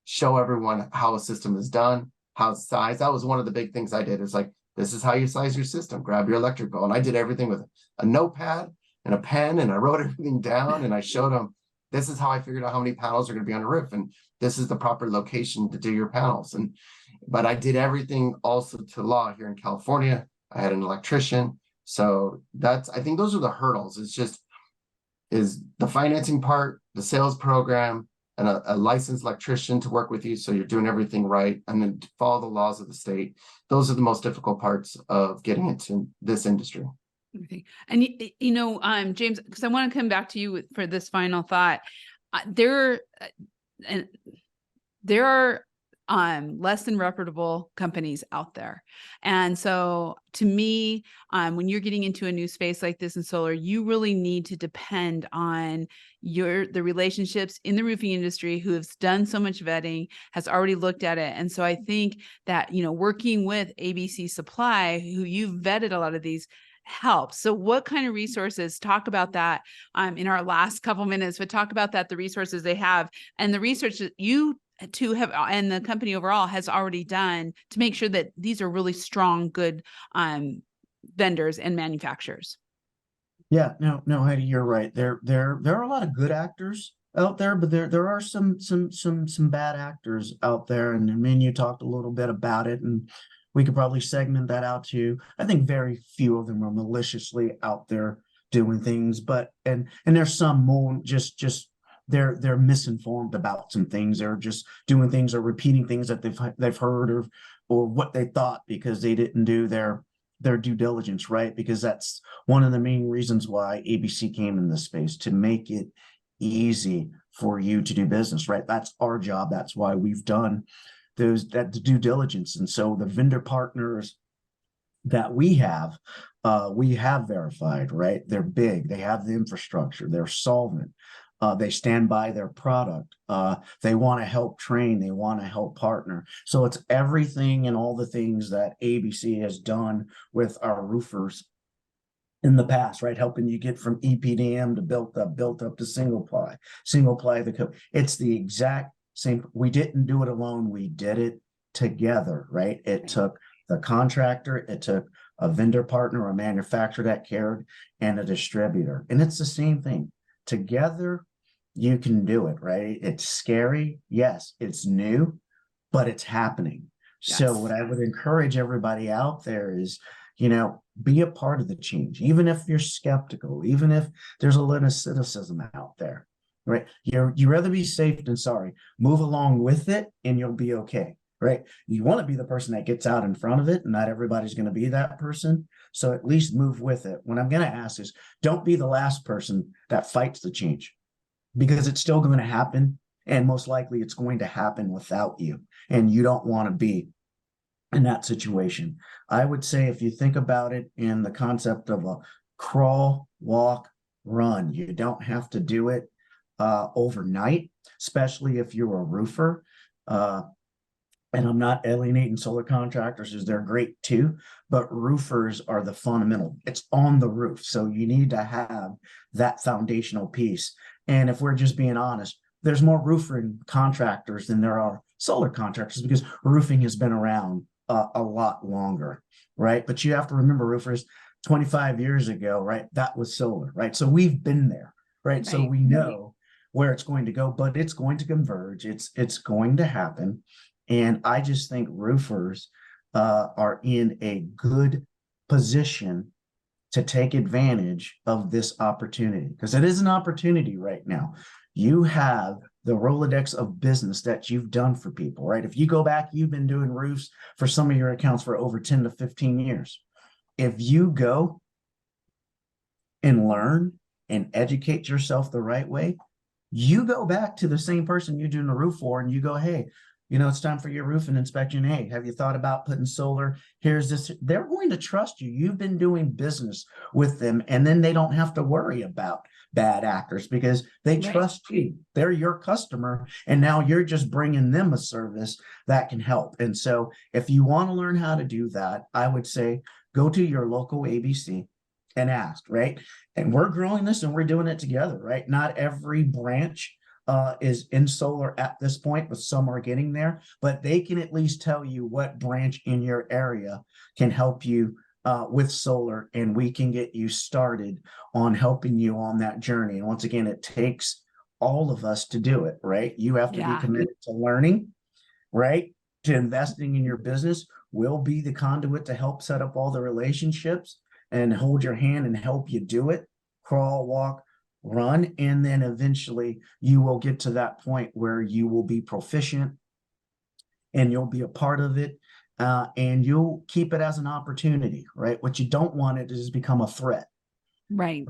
show everyone how a system is done, how it's sized. That was one of the big things I did. It's like, this is how you size your system. Grab your electric bill. And I did everything with a notepad and a pen, and I wrote everything down, and I showed them, this is how I figured out how many panels are going to be on a roof, and this is the proper location to do your panels. But I did everything also to law here in California. I had an electrician. So I think those are the hurdles. Is the financing part, the sales program, and a licensed electrician to work with you, so you're doing everything right, and then follow the laws of the state. Those are the most difficult parts of getting into this industry. And James, because I want to come back to you for this final thought. There are less than reputable companies out there. And so to me, when you're getting into a new space like this in solar, you really need to depend on the relationships in the roofing industry who have done so much vetting, has already looked at it. And so I think that, working with ABC Supply, who you've vetted a lot of these, helps. So what kind of resources, talk about that in our last couple minutes, but talk about that, the resources they have and the research that you to have, and the company overall has already done to make sure that these are really strong, good vendors and manufacturers. Yeah, no, Heidi, you're right. There are a lot of good actors out there, but there are some bad actors out there. And I mean, you talked a little bit about it, and we could probably segment that out too. I think very few of them are maliciously out there doing things, but and there's some more just they're misinformed about some things. They're just doing things or repeating things that they've heard or what they thought, because they didn't do their due diligence, right? Because that's one of the main reasons why ABC came in this space, to make it easy for you to do business, right? That's our job. That's why we've done the due diligence. And so the vendor partners that we have verified, right? They're big. They have the infrastructure. They're solvent. They stand by their product. They want to help train. They want to help partner. So it's everything and all the things that ABC has done with our roofers in the past, right? Helping you get from EPDM to built up to single ply the code. It's the exact same. We didn't do it alone. We did it together, right? It took the contractor, it took a vendor partner, a manufacturer that cared, and a distributor. And it's the same thing. Together, you can do it, right? It's scary. Yes, it's new, but it's happening. Yes. So what I would encourage everybody out there is, be a part of the change, even if you're skeptical, even if there's a little cynicism out there. right? You rather be safe than sorry. Move along with it and you'll be okay, right? You want to be the person that gets out in front of it, and not everybody's going to be that person. So at least move with it. What I'm going to ask is, don't be the last person that fights the change, because it's still going to happen. And most likely it's going to happen without you. And you don't want to be in that situation. I would say, if you think about it in the concept of a crawl, walk, run, you don't have to do it overnight, especially if you're a roofer. And I'm not alienating solar contractors, as they're great too, but roofers are the fundamental. It's on the roof. So you need to have that foundational piece. And if we're just being honest, there's more roofing contractors than there are solar contractors, because roofing has been around a lot longer, right? But you have to remember, roofers 25 years ago, right? That was solar, right? So we've been there, right? So we know where it's going to go, but it's going to converge. It's going to happen. And I just think roofers are in a good position to take advantage of this opportunity, because it is an opportunity right now. You have the Rolodex of business that you've done for people, right? If you go back, you've been doing roofs for some of your accounts for over 10 to 15 years. If you go and learn and educate yourself the right way, you go back to the same person you're doing the roof for, and you go, hey, it's time for your roofing inspection. Hey, have you thought about putting solar? Here's this. They're going to trust you. You've been doing business with them, and then they don't have to worry about bad actors, because they trust you. They're your customer, and now you're just bringing them a service that can help. And so if you want to learn how to do that, I would say go to your local ABC and ask, right? And we're growing this and we're doing it together, right? Not every branch is in solar at this point, but some are getting there. But they can at least tell you what branch in your area can help you with solar, and we can get you started on helping you on that journey. And once again, it takes all of us to do it, right? You have to be committed to learning, right? To investing in your business. We'll be the conduit to help set up all the relationships and hold your hand and help you do it. Crawl, walk, run, and then eventually you will get to that point where you will be proficient and you'll be a part of it, and you'll keep it as an opportunity, right? What you don't want it to just become a threat, right?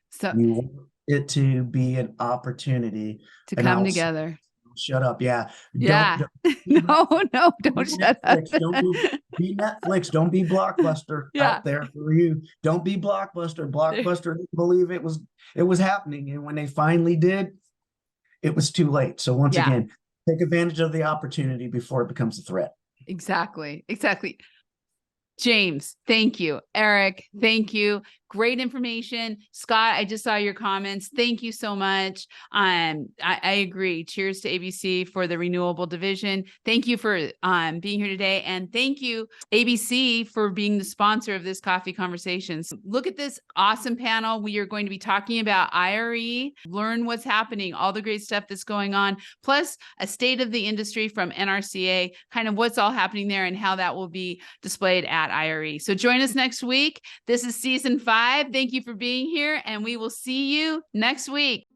So you want it to be an opportunity to come together. Shut up. Yeah. Yeah. Don't Shut up. Don't be Netflix. Don't be Blockbuster out there for you. Don't be Blockbuster. Blockbuster didn't believe it was happening. And when they finally did, it was too late. So once again, take advantage of the opportunity before it becomes a threat. Exactly. James, thank you. Eric, thank you. Great information. Scott, I just saw your comments. Thank you so much. I agree. Cheers to ABC for the renewable division. Thank you for being here today. And thank you, ABC, for being the sponsor of this Coffee Conversations. Look at this awesome panel. We are going to be talking about IRE, learn what's happening, all the great stuff that's going on, plus a state of the industry from NRCA, kind of what's all happening there and how that will be displayed at IRE. So join us next week. This is season 5. Thank you for being here, and we will see you next week.